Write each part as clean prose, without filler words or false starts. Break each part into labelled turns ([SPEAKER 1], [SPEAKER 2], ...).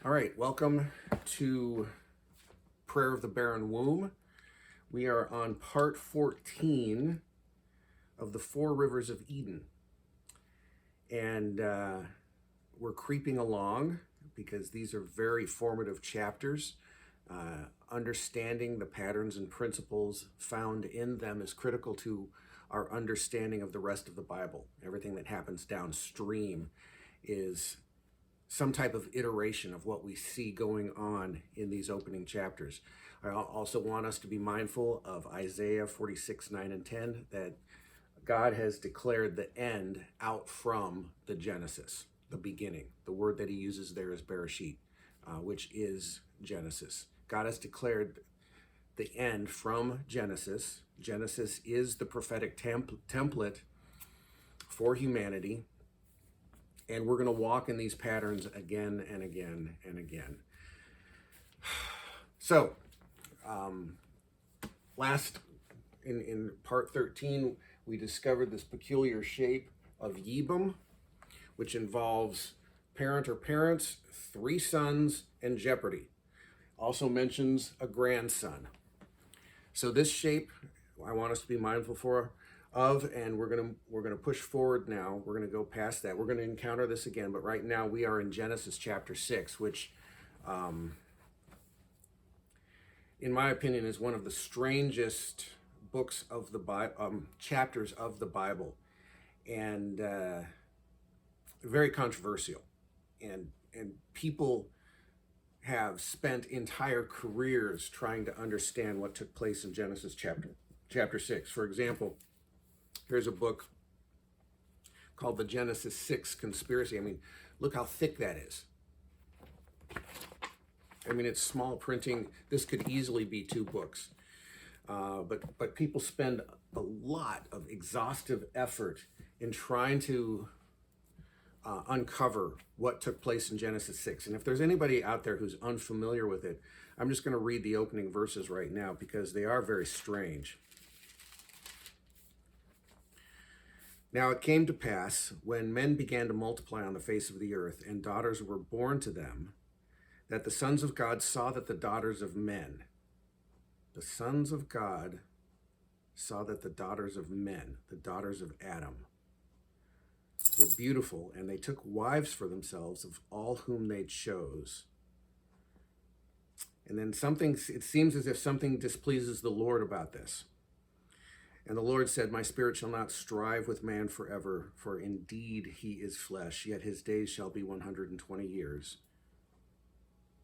[SPEAKER 1] All right, welcome to Prayer of the Barren Womb. We are on part 14 of the Four Rivers of Eden. And we're creeping along because these are very formative chapters. Understanding the patterns and principles found in them is critical to our understanding of the rest of the Bible. Everything that happens downstream is some type of iteration of what we see going on in these opening chapters. I also want us to be mindful of Isaiah 46, 9 and 10, that God has declared the end out from the Genesis, the beginning. The word that he uses there is Bereshit, which is Genesis. God has declared the end from Genesis. Genesis is the prophetic template for humanity. And we're going to walk in these patterns again and again and again. So, last in part 13, we discovered this peculiar shape of Yibam, which involves parent or parents, three sons, and jeopardy. Also mentions a grandson. So this shape, I want us to be mindful of, and we're gonna push forward now. We're gonna go past that. We're gonna encounter this again, but right now we are in Genesis chapter 6, which, in my opinion, is one of the strangest books of the Bible, chapters of the Bible, and very controversial. And people have spent entire careers trying to understand what took place in Genesis chapter 6. For example, here's a book called The Genesis 6 Conspiracy. I mean, look how thick that is. I mean, it's small printing. This could easily be two books. But people spend a lot of exhaustive effort in trying to uncover what took place in Genesis 6. And if there's anybody out there who's unfamiliar with it, I'm just going to read the opening verses right now because they are very strange. Now it came to pass, when men began to multiply on the face of the earth, and daughters were born to them, that the sons of God saw that the daughters of men, the daughters of men, the daughters of Adam, were beautiful, and they took wives for themselves of all whom they chose. And then it seems as if something displeases the Lord about this. And the Lord said, my spirit shall not strive with man forever, for indeed he is flesh, yet his days shall be 120 years.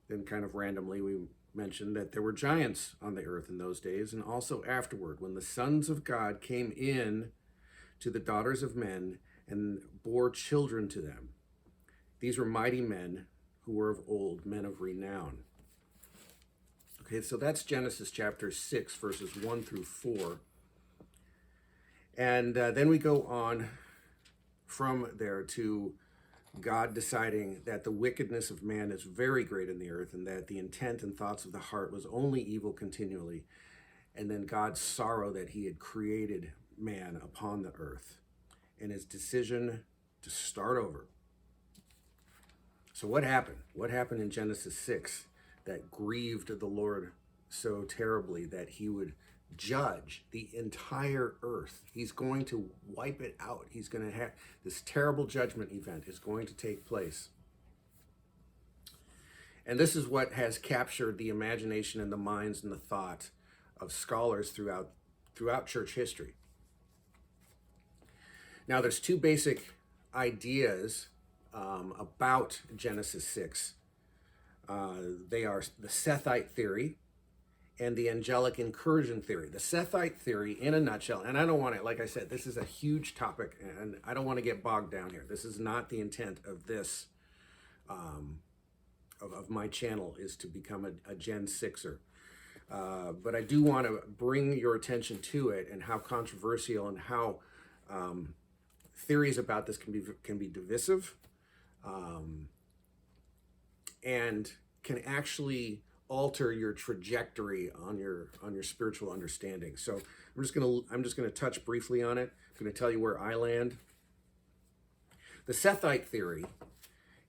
[SPEAKER 1] Then kind of randomly we mentioned that there were giants on the earth in those days, and also afterward, when the sons of God came in to the daughters of men and bore children to them. These were mighty men who were of old, men of renown. Okay, so that's Genesis chapter 6, verses 1 through 4. And then we go on from there to God deciding that the wickedness of man is very great in the earth, and that the intent and thoughts of the heart was only evil continually. And then God's sorrow that he had created man upon the earth, and his decision to start over. So what happened? What happened in Genesis 6 that grieved the Lord so terribly that he would judge the entire earth? He's going to wipe it out. He's going to have this terrible judgment event is going to take place. And this is what has captured the imagination and the minds and the thought of scholars throughout church history. Now, there's two basic ideas about Genesis 6. They are the Sethite theory and the angelic incursion theory. The Sethite theory, in a nutshell, and I don't want to, like I said, this is a huge topic, and I don't want to get bogged down here. This is not the intent of this, of my channel, is to become a Gen 6er. But I do want to bring your attention to it and how controversial and how theories about this can be divisive, and can actually alter your trajectory on your spiritual understanding. So I'm just gonna touch briefly on it. I'm gonna tell you where I land. The Sethite theory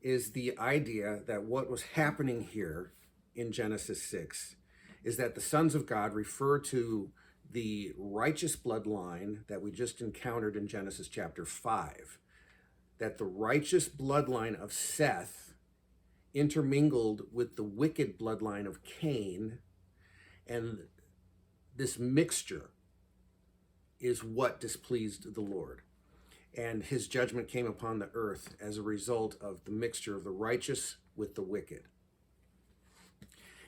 [SPEAKER 1] is the idea that what was happening here in Genesis 6 is that the sons of God refer to the righteous bloodline that we just encountered in Genesis chapter 5. That the righteous bloodline of Seth intermingled with the wicked bloodline of Cain, and this mixture is what displeased the Lord. And his judgment came upon the earth as a result of the mixture of the righteous with the wicked.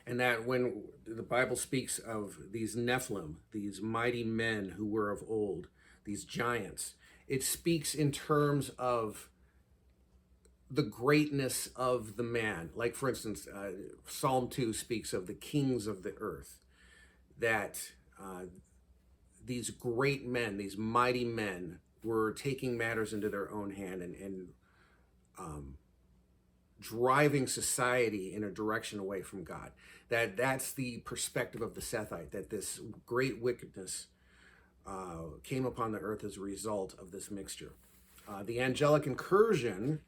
[SPEAKER 1] And that when the Bible speaks of these Nephilim, these mighty men who were of old, these giants, it speaks in terms of the greatness of the man. Like, for instance, Psalm 2 speaks of the kings of the earth, that these great men, these mighty men, were taking matters into their own hand and driving society in a direction away from God. That's the perspective of the Sethite, that this great wickedness came upon the earth as a result of this mixture. The angelic incursion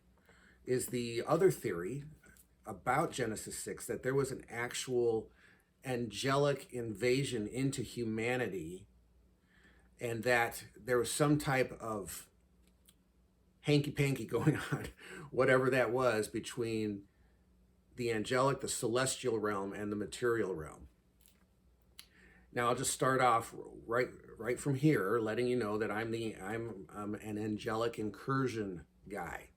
[SPEAKER 1] is the other theory about Genesis 6, that there was an actual angelic invasion into humanity, and that there was some type of hanky-panky going on, whatever that was, between the angelic, the celestial realm, and the material realm. Now, I'll just start off right from here, letting you know that I'm an angelic incursion guy.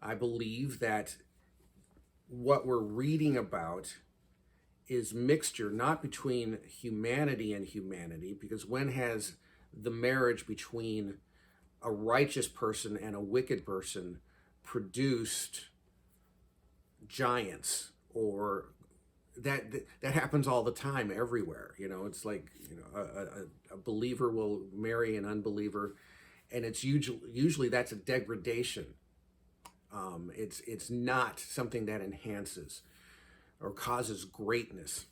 [SPEAKER 1] I believe that what we're reading about is mixture, not between humanity and humanity, because when has the marriage between a righteous person and a wicked person produced giants? Or that happens all the time everywhere. It's like, a believer will marry an unbeliever, and it's usually that's a degradation. It's not something that enhances or causes greatness.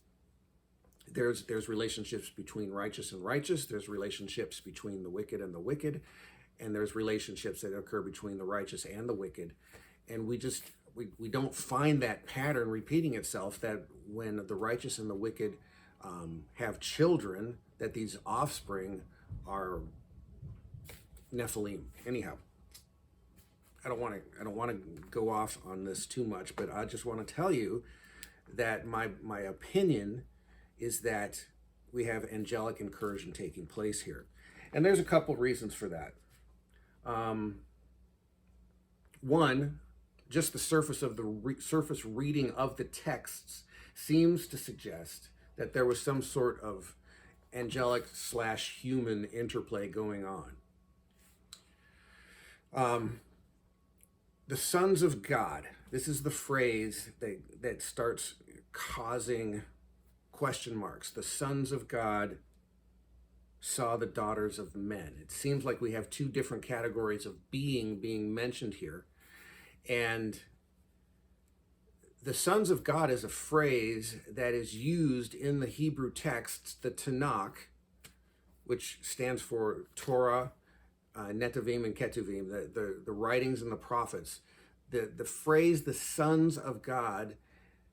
[SPEAKER 1] There's relationships between righteous and righteous. There's relationships between the wicked and the wicked, and there's relationships that occur between the righteous and the wicked. And we don't find that pattern repeating itself, that when the righteous and the wicked have children, that these offspring are Nephilim. Anyhow, I don't want to go off on this too much, but I just want to tell you that my opinion is that we have angelic incursion taking place here. And there's a couple reasons for that. One, just the surface of the surface reading of the texts seems to suggest that there was some sort of angelic / human interplay going on. The sons of God, this is the phrase that starts causing question marks. The sons of God saw the daughters of men. It seems like we have two different categories of being mentioned here. And the sons of God is a phrase that is used in the Hebrew texts, the Tanakh, which stands for Torah, Netavim, and Ketuvim, the writings and the prophets. The phrase, the sons of God,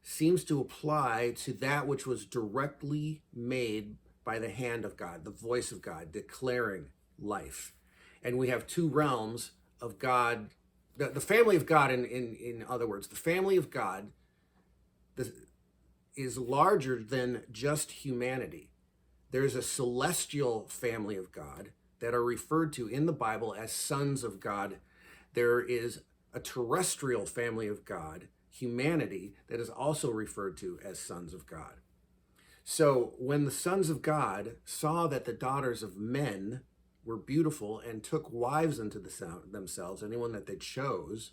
[SPEAKER 1] seems to apply to that which was directly made by the hand of God, the voice of God, declaring life. And we have two realms of God, the family of God, in other words, the family of God is larger than just humanity. There's a celestial family of God that are referred to in the Bible as sons of God. There is a terrestrial family of God, humanity, that is also referred to as sons of God. So when the sons of God saw that the daughters of men were beautiful and took wives unto themselves, anyone that they chose,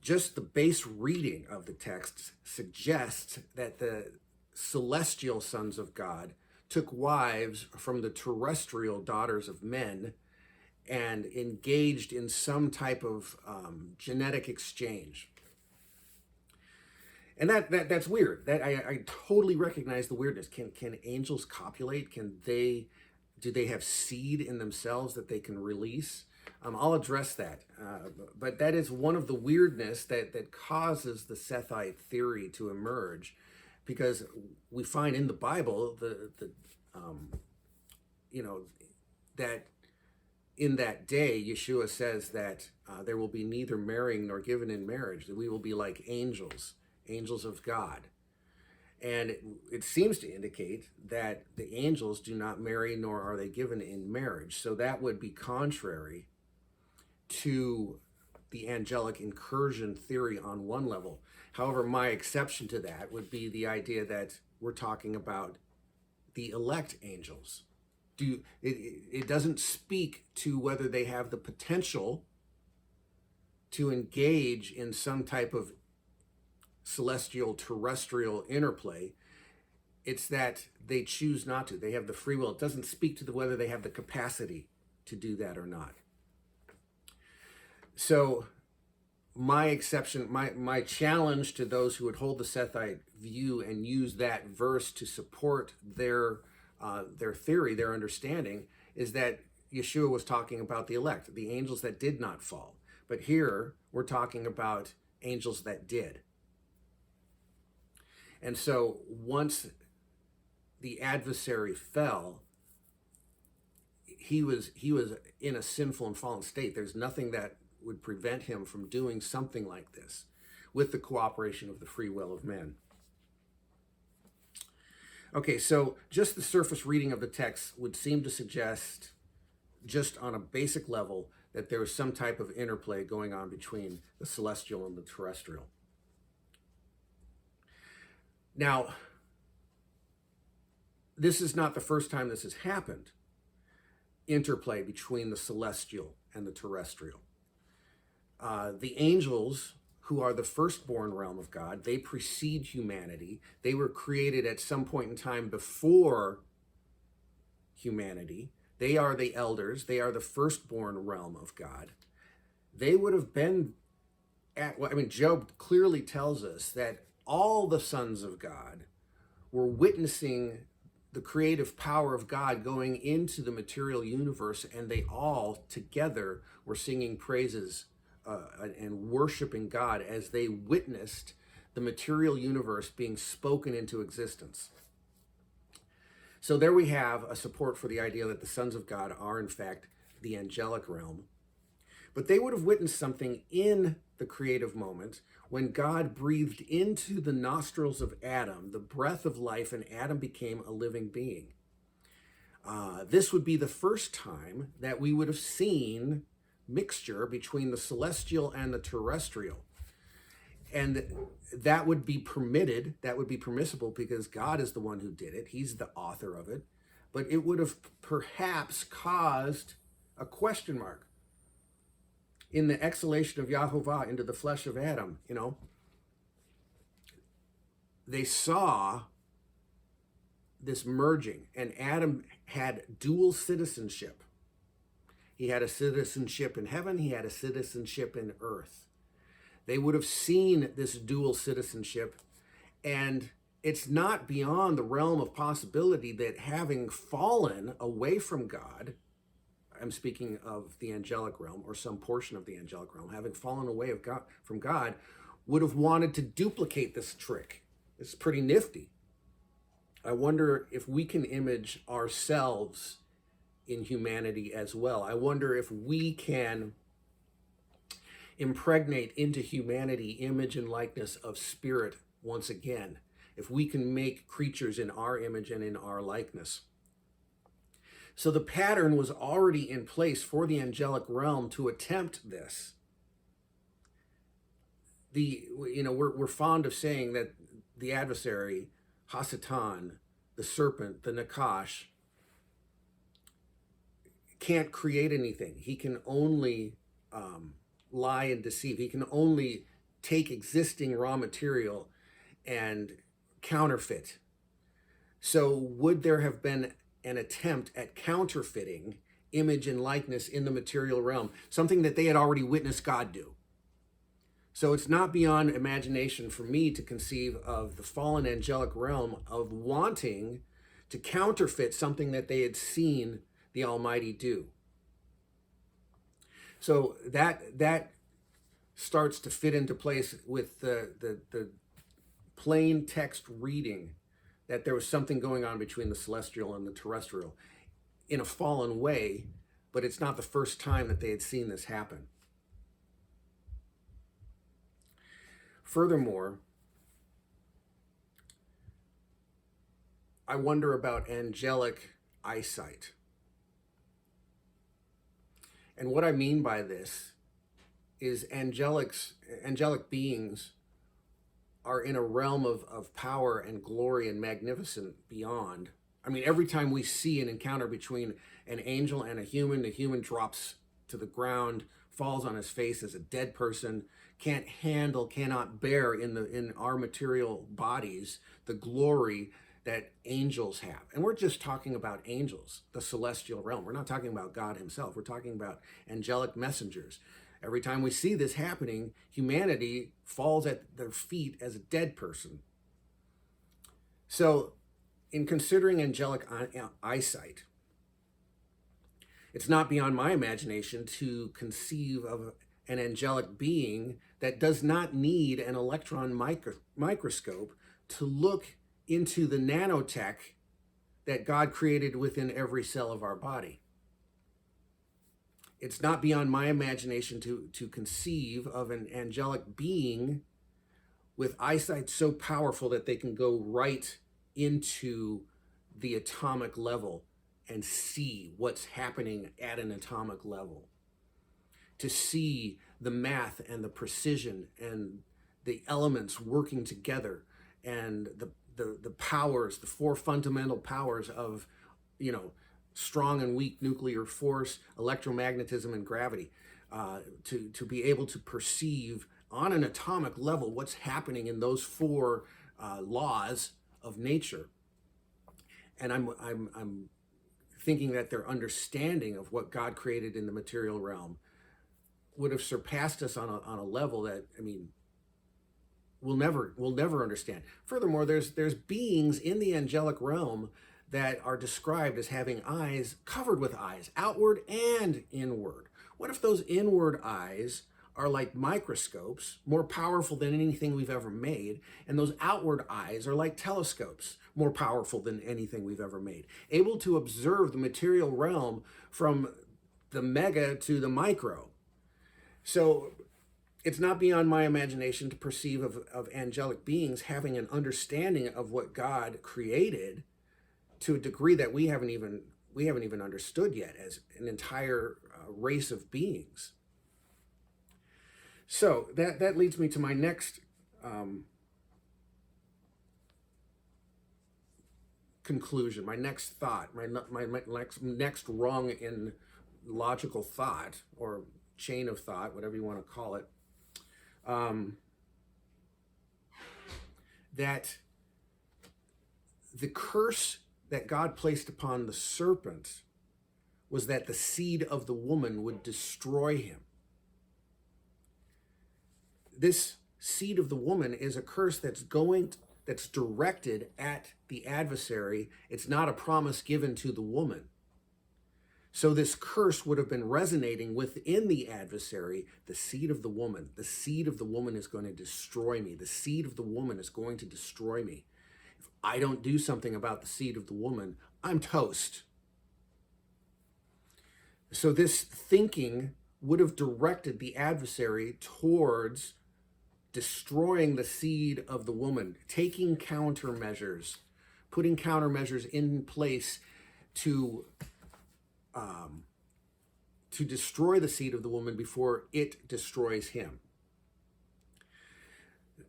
[SPEAKER 1] just the base reading of the text suggests that the celestial sons of God took wives from the terrestrial daughters of men and engaged in some type of genetic exchange. And that's weird. That I totally recognize the weirdness. Can angels copulate? Do they have seed in themselves that they can release? I'll address that. But that is one of the weirdness that causes the Sethite theory to emerge, because we find in the Bible that in that day, Yeshua says that there will be neither marrying nor given in marriage, that we will be like angels, angels of God. And it seems to indicate that the angels do not marry nor are they given in marriage. So that would be contrary to the angelic incursion theory on one level. However, my exception to that would be the idea that we're talking about the elect angels. It doesn't speak to whether they have the potential to engage in some type of celestial terrestrial interplay. It's that they choose not to. They have the free will. It doesn't speak to whether they have the capacity to do that or not. So my exception, my challenge to those who would hold the Sethite view and use that verse to support their theory, their understanding, is that Yeshua was talking about the elect, the angels that did not fall. But here we're talking about angels that did. And so once the adversary fell, he was in a sinful and fallen state. There's nothing that would prevent him from doing something like this with the cooperation of the free will of men. Okay, so just the surface reading of the text would seem to suggest, just on a basic level, that there is some type of interplay going on between the celestial and the terrestrial. Now, this is not the first time this has happened, interplay between the celestial and the terrestrial. The angels, who are the firstborn realm of God, they precede humanity. They were created at some point in time before humanity. They are the elders. They are the firstborn realm of God. They would have been Job clearly tells us that all the sons of God were witnessing the creative power of God going into the material universe, and they all together were singing praises and worshiping God as they witnessed the material universe being spoken into existence. So there we have a support for the idea that the sons of God are in fact the angelic realm. But they would have witnessed something in the creative moment when God breathed into the nostrils of Adam the breath of life, and Adam became a living being. This would be the first time that we would have seen mixture between the celestial and the terrestrial. And that would be permitted, that would be permissible, because God is the one who did it. He's the author of it. But it would have perhaps caused a question mark in the exhalation of Yahovah into the flesh of Adam. They saw this merging, and Adam had dual citizenship. He had a citizenship in heaven, he had a citizenship in earth. They would have seen this dual citizenship, and it's not beyond the realm of possibility that having fallen away from God, I'm speaking of the angelic realm, or some portion of the angelic realm, having fallen away from God, would have wanted to duplicate this trick. It's pretty nifty. I wonder if we can image ourselves in humanity as well. I wonder if we can impregnate into humanity image and likeness of spirit once again, if we can make creatures in our image and in our likeness. So the pattern was already in place for the angelic realm to attempt this. We're fond of saying that the adversary, Hasatan, the serpent, the Nakash, can't create anything. He can only lie and deceive. He can only take existing raw material and counterfeit. So would there have been an attempt at counterfeiting image and likeness in the material realm, something that they had already witnessed God do? So it's not beyond imagination for me to conceive of the fallen angelic realm of wanting to counterfeit something that they had seen the Almighty do. So that starts to fit into place with the plain text reading that there was something going on between the celestial and the terrestrial in a fallen way, but it's not the first time that they had seen this happen. Furthermore, I wonder about angelic eyesight. And what I mean by this is angelic beings are in a realm of power and glory and magnificent beyond. I mean, every time we see an encounter between an angel and a human, the human drops to the ground, falls on his face as a dead person, can't handle, cannot bear in our material bodies the glory that angels have. And we're just talking about angels, the celestial realm. We're not talking about God himself. We're talking about angelic messengers. Every time we see this happening, humanity falls at their feet as a dead person. So, in considering angelic eyesight, it's not beyond my imagination to conceive of an angelic being that does not need an electron microscope to look into the nanotech that God created within every cell of our body. It's not beyond my imagination to conceive of an angelic being with eyesight so powerful that they can go right into the atomic level and see what's happening at an atomic level. To see the math and the precision and the elements working together and the powers, the four fundamental powers of, strong and weak nuclear force, electromagnetism, and gravity, to be able to perceive on an atomic level what's happening in those four laws of nature. And I'm thinking that their understanding of what God created in the material realm would have surpassed us on a level that, we'll never understand. Furthermore, there's beings in the angelic realm that are described as having eyes covered with eyes, outward and inward. What if those inward eyes are like microscopes, more powerful than anything we've ever made, and those outward eyes are like telescopes, more powerful than anything we've ever made, able to observe the material realm from the mega to the micro? So it's not beyond my imagination to perceive of angelic beings having an understanding of what God created to a degree that we haven't even understood yet as an entire race of beings. So that leads me to my next conclusion, my next thought, my next rung in logical thought or chain of thought, whatever you want to call it. That the curse that God placed upon the serpent was that the seed of the woman would destroy him. This seed of the woman is a curse that's directed at the adversary. It's not a promise given to the woman. So this curse would have been resonating within the adversary, the seed of the woman. The seed of the woman is going to destroy me. The seed of the woman is going to destroy me. If I don't do something about the seed of the woman, I'm toast. So this thinking would have directed the adversary towards destroying the seed of the woman, taking countermeasures, putting countermeasures in place to destroy the seed of the woman before it destroys him.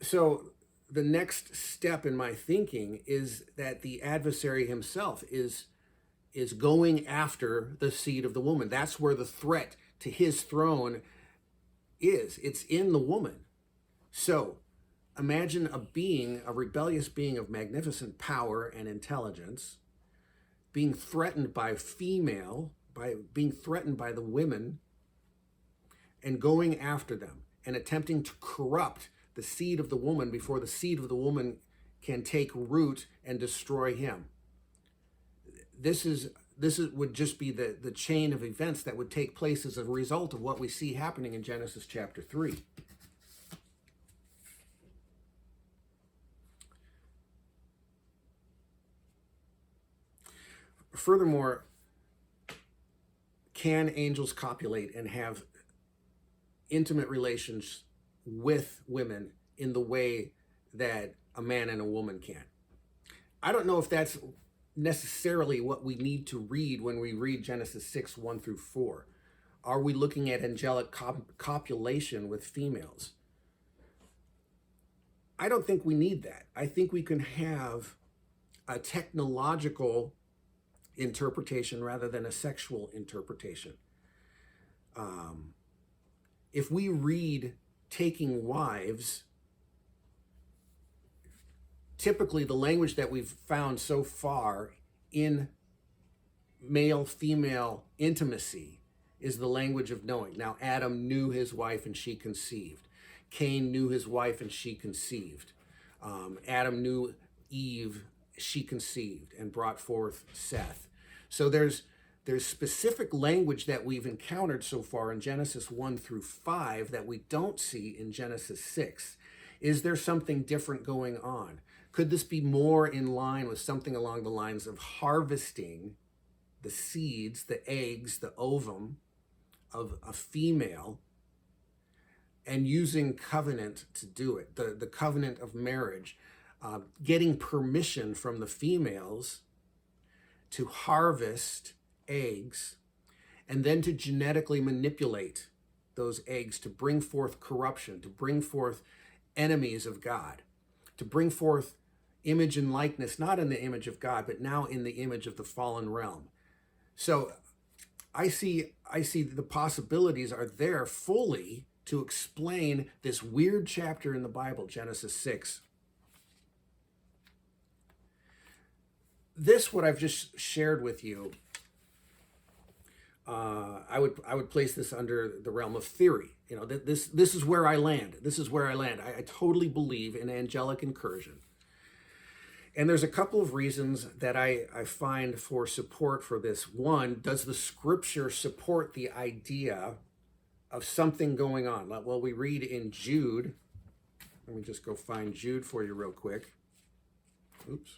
[SPEAKER 1] So the next step in my thinking is that the adversary himself is going after the seed of the woman. That's where the threat to his throne is. It's in the woman. So imagine a rebellious being of magnificent power and intelligence, being threatened by being threatened by the women and going after them and attempting to corrupt the seed of the woman before the seed of the woman can take root and destroy him. This is would just be the chain of events that would take place as a result of what we see happening in Genesis chapter 3. Furthermore, can angels copulate and have intimate relations with women in the way that a man and a woman can? I don't know if that's necessarily what we need to read when we read Genesis 6, 1 through 4. Are we looking at angelic copulation with females? I don't think we need that. I think we can have a technological interpretation rather than a sexual interpretation. If we read taking wives, typically the language that we've found so far in male-female intimacy is the language of knowing. Now, Adam knew his wife and she conceived. Cain knew his wife and she conceived. Adam knew Eve, she conceived and brought forth Seth. So there's specific language that we've encountered so far in Genesis 1 through 5 that we don't see in Genesis 6. Is there something different going on? Could this be more in line with something along the lines of harvesting the seeds, the eggs, the ovum of a female and using covenant to do it, the covenant of marriage, getting permission from the females to harvest eggs and then to genetically manipulate those eggs to bring forth corruption, to bring forth enemies of God, to bring forth image and likeness, not in the image of God, but now in the image of the fallen realm. So I see the possibilities are there fully to explain this weird chapter in the Bible, Genesis 6. This, what I've just shared with you, I would place this under the realm of theory. You know, this is where I land. This is where I land. I totally believe in angelic incursion. And there's a couple of reasons that I find for support for this. One, does the scripture support the idea of something going on? Well, we read in Jude. Let me just go find Jude for you real quick. Oops.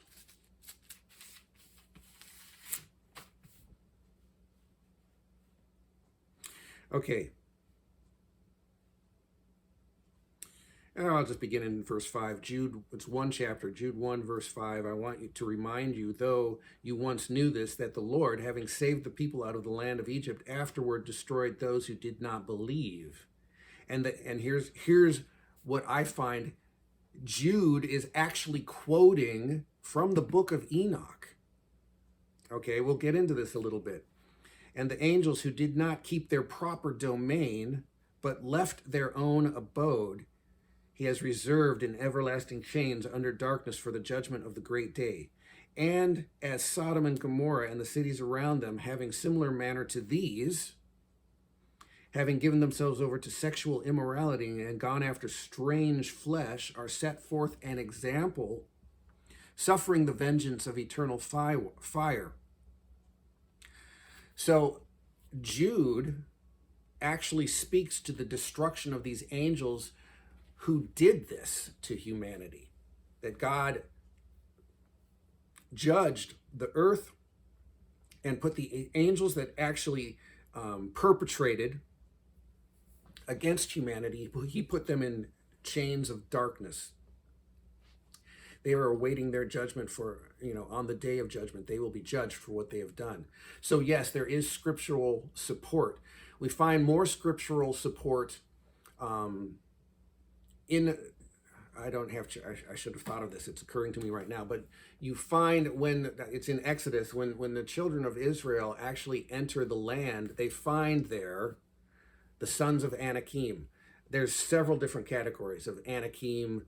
[SPEAKER 1] Okay. And I'll just begin in verse 5. Jude, it's one chapter, Jude 1, verse 5. I want you to remind you, though you once knew this, that the Lord, having saved the people out of the land of Egypt, afterward destroyed those who did not believe. And here's what I find. Jude is actually quoting from the book of Enoch. Okay, we'll get into this a little bit. And the angels who did not keep their proper domain, but left their own abode, he has reserved in everlasting chains under darkness for the judgment of the great day. And as Sodom and Gomorrah and the cities around them, having similar manner to these, having given themselves over to sexual immorality and gone after strange flesh, are set forth an example, suffering the vengeance of eternal fire. So Jude actually speaks to the destruction of these angels who did this to humanity, that God judged the earth and put the angels that actually perpetrated against humanity, he put them in chains of darkness. They are awaiting their judgment on the day of judgment. They will be judged for what they have done. So yes, there is scriptural support. We find more scriptural support I should have thought of this. It's occurring to me right now. But you find when it's in Exodus, when the children of Israel actually enter the land, they find there the sons of Anakim. There's several different categories of Anakim.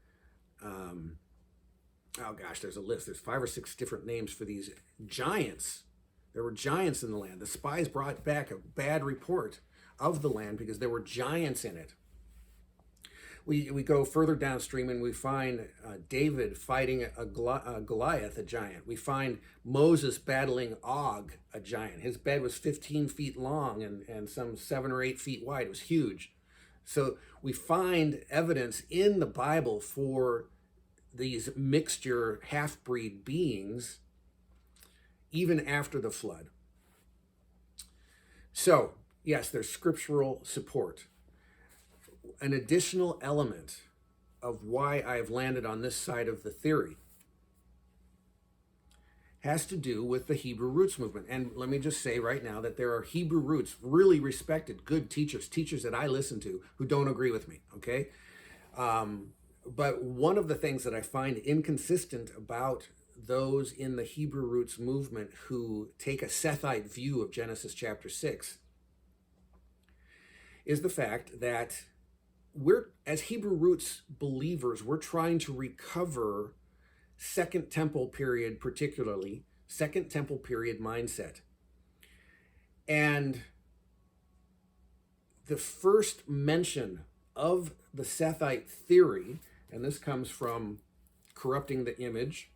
[SPEAKER 1] There's a list. There's 5 or 6 different names for these giants. There were giants in the land. The spies brought back a bad report of the land because there were giants in it. We go further downstream and we find David fighting a Goliath, a giant. We find Moses battling Og, a giant. His bed was 15 feet long and some 7 or 8 feet wide. It was huge. So we find evidence in the Bible for these mixture half-breed beings even after the flood. So, yes, there's scriptural support. An additional element of why I've landed on this side of the theory has to do with the Hebrew roots movement. And let me just say right now that there are Hebrew roots, really respected, good teachers that I listen to who don't agree with me, okay? But one of the things that I find inconsistent about those in the Hebrew roots movement who take a Sethite view of Genesis chapter 6 is the fact that we're, as Hebrew roots believers, we're trying to recover Second Temple period, particularly Second Temple period mindset. And the first mention of the Sethite theory, and this comes from Corrupting the Image,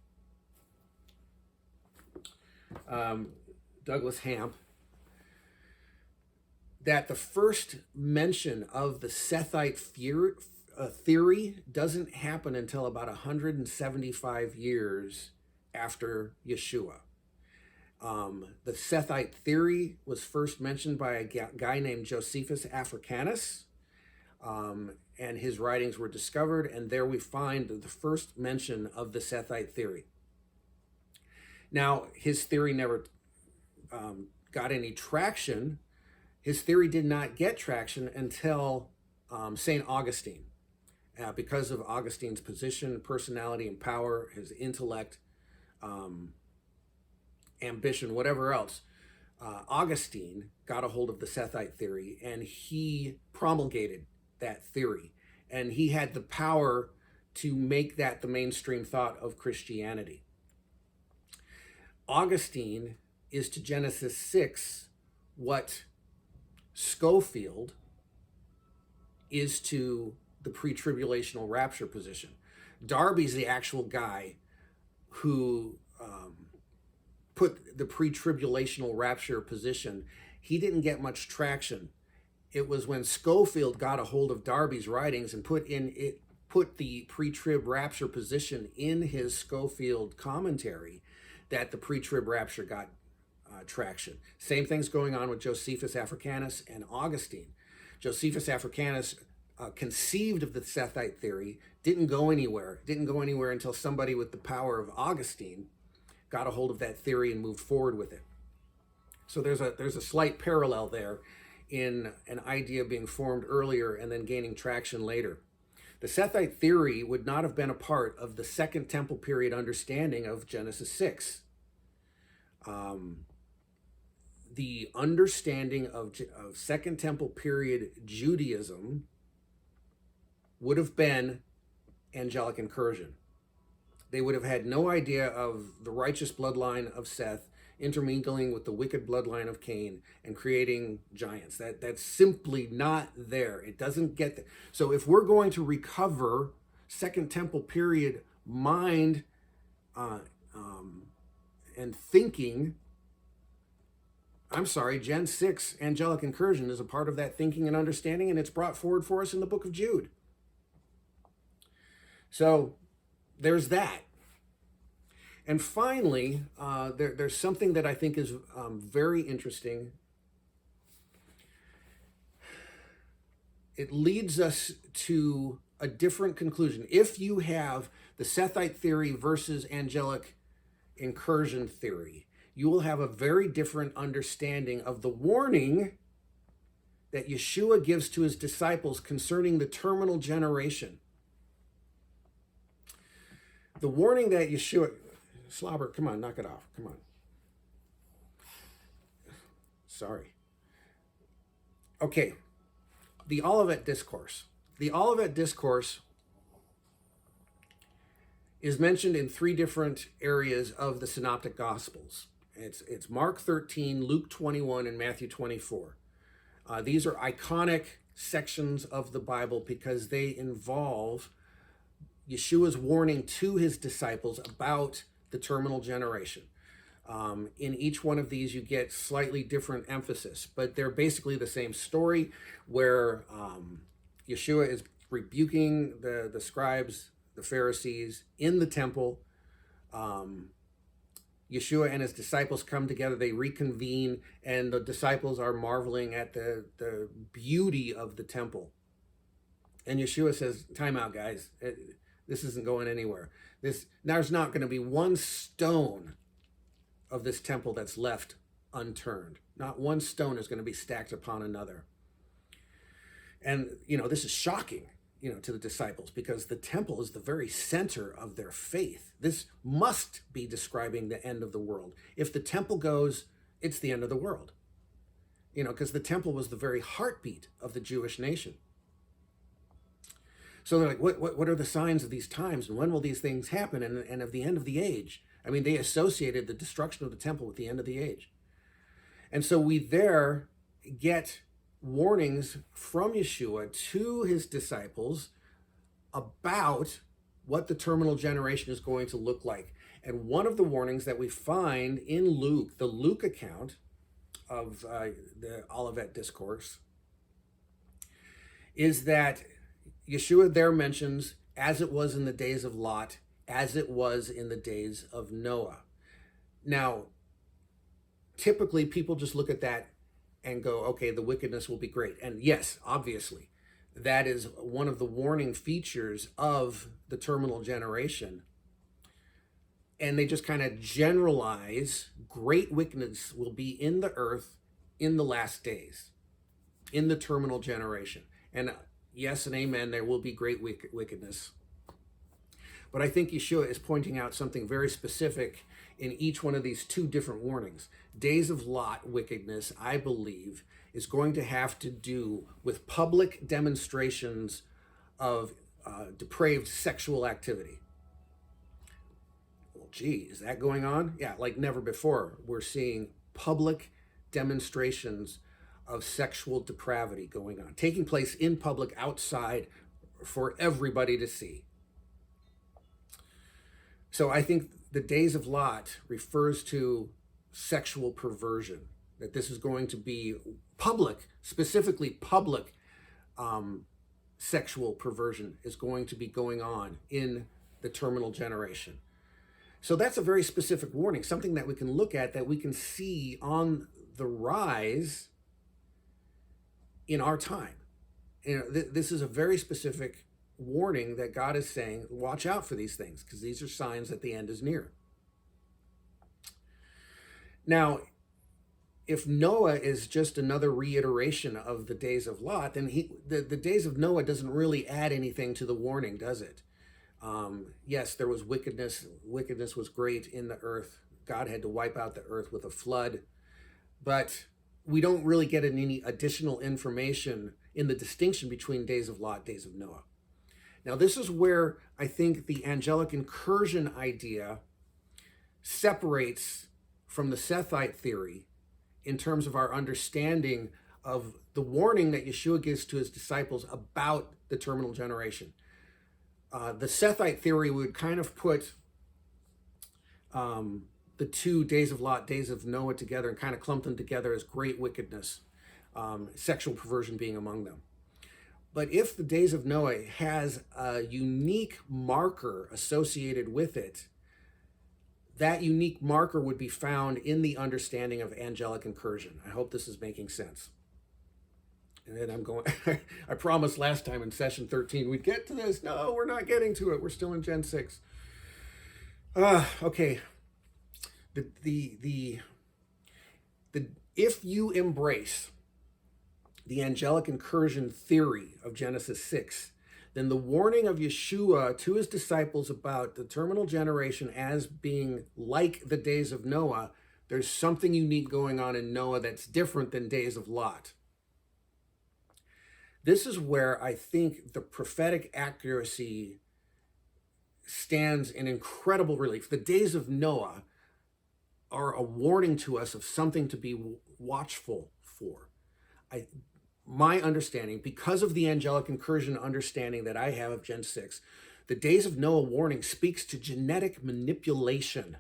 [SPEAKER 1] Douglas Hamp, that the first mention of the Sethite theory doesn't happen until about 175 years after Yeshua. The Sethite theory was first mentioned by a guy named Josephus Africanus, and his writings were discovered, and there we find the first mention of the Sethite theory. Now, his theory never got any traction. His theory did not get traction until St. Augustine, because of Augustine's position, personality, and power, his intellect, ambition, whatever else. Augustine got a hold of the Sethite theory, and he promulgated that theory. And he had the power to make that the mainstream thought of Christianity. Augustine is to Genesis 6 what Scofield is to the pre-tribulational rapture position. Darby's the actual guy who put the pre-tribulational rapture position. He didn't get much traction. It was when Scofield got a hold of Darby's writings and put the pre-trib rapture position in his Scofield commentary that the pre-trib rapture got traction. Same thing's going on with Josephus Africanus and Augustine. Josephus Africanus conceived of the Sethite theory, didn't go anywhere until somebody with the power of Augustine got a hold of that theory and moved forward with it. So there's a slight parallel there in an idea being formed earlier and then gaining traction later. The Sethite theory would not have been a part of the Second Temple period understanding of Genesis 6. The understanding of Second Temple period Judaism would have been angelic incursion. They would have had no idea of the righteous bloodline of Seth intermingling with the wicked bloodline of Cain and creating giants. That's simply not there. It doesn't get there. So if we're going to recover Second Temple period mind and thinking, Gen 6 angelic incursion is a part of that thinking and understanding, and it's brought forward for us in the book of Jude. So there's that. And finally, there's something that I think is very interesting. It leads us to a different conclusion. If you have the Sethite theory versus angelic incursion theory, you will have a very different understanding of the warning that Yeshua gives to his disciples concerning the terminal generation. The warning that Yeshua... Slobber, come on, knock it off. Come on. Sorry. Okay. The Olivet Discourse. The Olivet Discourse is mentioned in 3 different areas of the Synoptic Gospels. It's Mark 13, Luke 21, and Matthew 24. These are iconic sections of the Bible because they involve Yeshua's warning to his disciples about the terminal generation. In each one of these, you get slightly different emphasis, but they're basically the same story where Yeshua is rebuking the scribes, the Pharisees in the temple. Yeshua and his disciples come together, they reconvene, and the disciples are marveling at the beauty of the temple. And Yeshua says, time out, guys. This isn't going anywhere. There's not going to be one stone of this temple that's left unturned. Not one stone is going to be stacked upon another. And, this is shocking, to the disciples, because the temple is the very center of their faith. This must be describing the end of the world. If the temple goes, it's the end of the world. Because the temple was the very heartbeat of the Jewish nation. So they're like, what are the signs of these times, and when will these things happen, and of the end of the age? I mean, they associated the destruction of the temple with the end of the age. And so we there get warnings from Yeshua to his disciples about what the terminal generation is going to look like. And one of the warnings that we find in Luke, the Luke account of the Olivet Discourse, is that Yeshua there mentions, as it was in the days of Lot, as it was in the days of Noah. Now, typically people just look at that and go, okay, the wickedness will be great. And yes, obviously, that is one of the warning features of the terminal generation. And they just kind of generalize great wickedness will be in the earth in the last days, in the terminal generation. And yes and amen, there will be great wickedness. But I think Yeshua is pointing out something very specific in each one of these two different warnings. Days of Lot wickedness, I believe, is going to have to do with public demonstrations of depraved sexual activity. Well, gee, is that going on? Yeah, like never before. We're seeing public demonstrations of sexual depravity going on, taking place in public outside for everybody to see. So I think the days of Lot refers to sexual perversion, that this is going to be public, specifically public sexual perversion is going to be going on in the terminal generation. So that's a very specific warning, something that we can look at, that we can see on the rise in our time. This is a very specific warning that God is saying, watch out for these things, because these are signs that the end is near. Now, if Noah is just another reiteration of the days of Lot, then the days of Noah doesn't really add anything to the warning, does it? Yes, there was wickedness. Wickedness was great in the earth. God had to wipe out the earth with a flood. But we don't really get any additional information in the distinction between days of Lot, days of Noah. Now, this is where I think the angelic incursion idea separates from the Sethite theory in terms of our understanding of the warning that Yeshua gives to his disciples about the terminal generation. The Sethite theory would kind of put the two days of Lot, days of Noah together and kind of clump them together as great wickedness, sexual perversion being among them. But if the days of Noah has a unique marker associated with it, that unique marker would be found in the understanding of angelic incursion. I hope this is making sense. And then I'm going, I promised last time in session 13, we'd get to this. No, we're not getting to it. We're still in Gen 6. Okay. If you embrace the angelic incursion theory of Genesis 6, then the warning of Yeshua to his disciples about the terminal generation as being like the days of Noah, there's something unique going on in Noah that's different than days of Lot. This is where I think the prophetic accuracy stands in incredible relief. The days of Noah are a warning to us of something to be watchful for. my understanding, because of the angelic incursion understanding that I have of Gen 6, the Days of Noah warning speaks to genetic manipulation.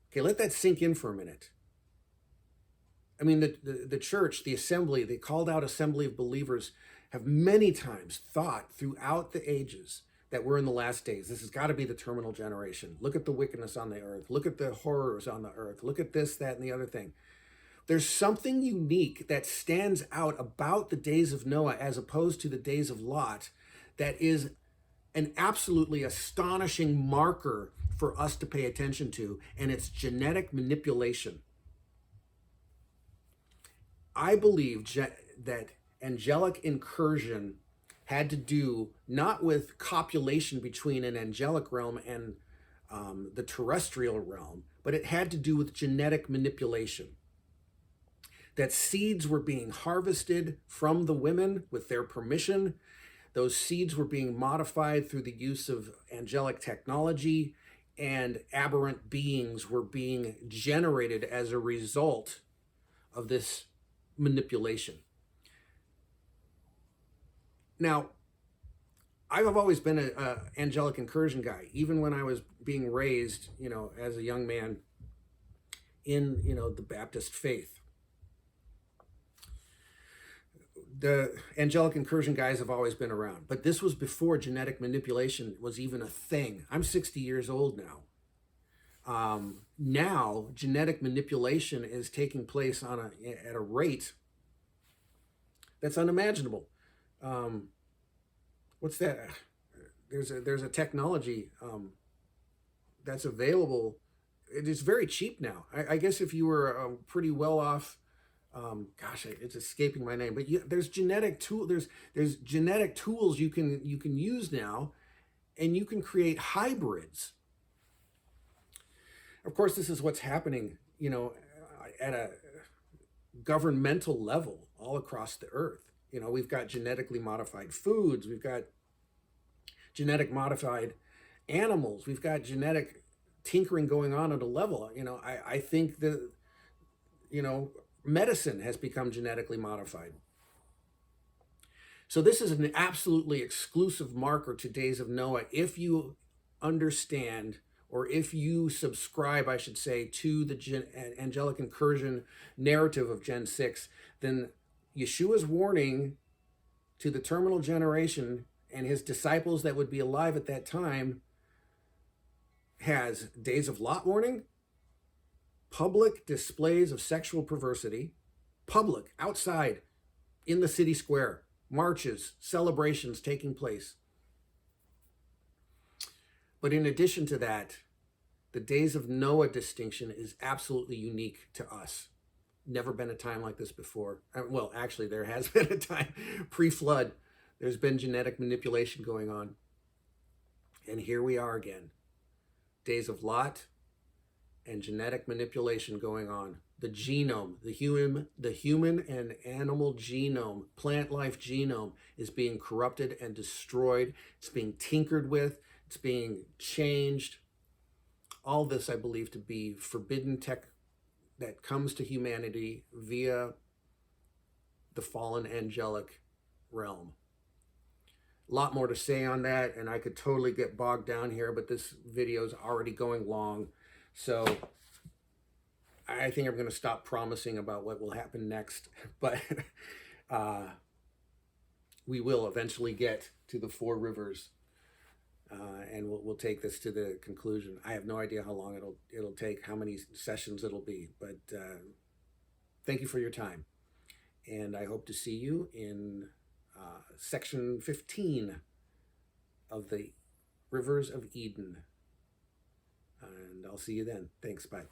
[SPEAKER 1] Okay, let that sink in for a minute. I mean, the church, the assembly, the called out assembly of believers have many times thought throughout the ages that we're in the last days. This has got to be the terminal generation. Look at the wickedness on the earth. Look at the horrors on the earth. Look at this, that, and the other thing. There's something unique that stands out about the days of Noah as opposed to the days of Lot that is an absolutely astonishing marker for us to pay attention to, and it's genetic manipulation. I believe that angelic incursion had to do not with copulation between an angelic realm and the terrestrial realm, but it had to do with genetic manipulation. That seeds were being harvested from the women with their permission. Those seeds were being modified through the use of angelic technology, and aberrant beings were being generated as a result of this manipulation. Now, I've always been an angelic incursion guy, even when I was being raised, as a young man in, the Baptist faith. The angelic incursion guys have always been around, but this was before genetic manipulation was even a thing. I'm 60 years old now. Now, genetic manipulation is taking place at a rate that's unimaginable. What's that? There's a technology that's available. It is very cheap now. I guess if you were pretty well off, it's escaping my name. But there's genetic genetic tools you can use now, and you can create hybrids. Of course, this is what's happening, at a governmental level all across the earth. We've got genetically modified foods. We've got genetic modified animals. We've got genetic tinkering going on at a level. I think that, medicine has become genetically modified. So this is an absolutely exclusive marker to Days of Noah if you understand, or if you subscribe, I should say, to the angelic incursion narrative of Gen 6, then Yeshua's warning to the terminal generation and his disciples that would be alive at that time has Days of Lot warning, public displays of sexual perversity, public, outside, in the city square, marches, celebrations taking place. But in addition to that, the Days of Noah distinction is absolutely unique to us. Never been a time like this before. Well, actually, there has been a time pre-flood. There's been genetic manipulation going on. And here we are again. Days of Lot and genetic manipulation going on. The genome, the human and animal genome, plant life genome is being corrupted and destroyed. It's being tinkered with. It's being changed. All this I believe to be forbidden tech that comes to humanity via the fallen angelic realm. A lot more to say on that, and I could totally get bogged down here, but this video is already going long. So I think I'm going to stop promising about what will happen next, but we will eventually get to the four rivers, and we'll take this to the conclusion. I have no idea how long it'll take, how many sessions it'll be, but thank you for your time, and I hope to see you in section 15 of the Rivers of Eden, and I'll see you then. Thanks. Bye.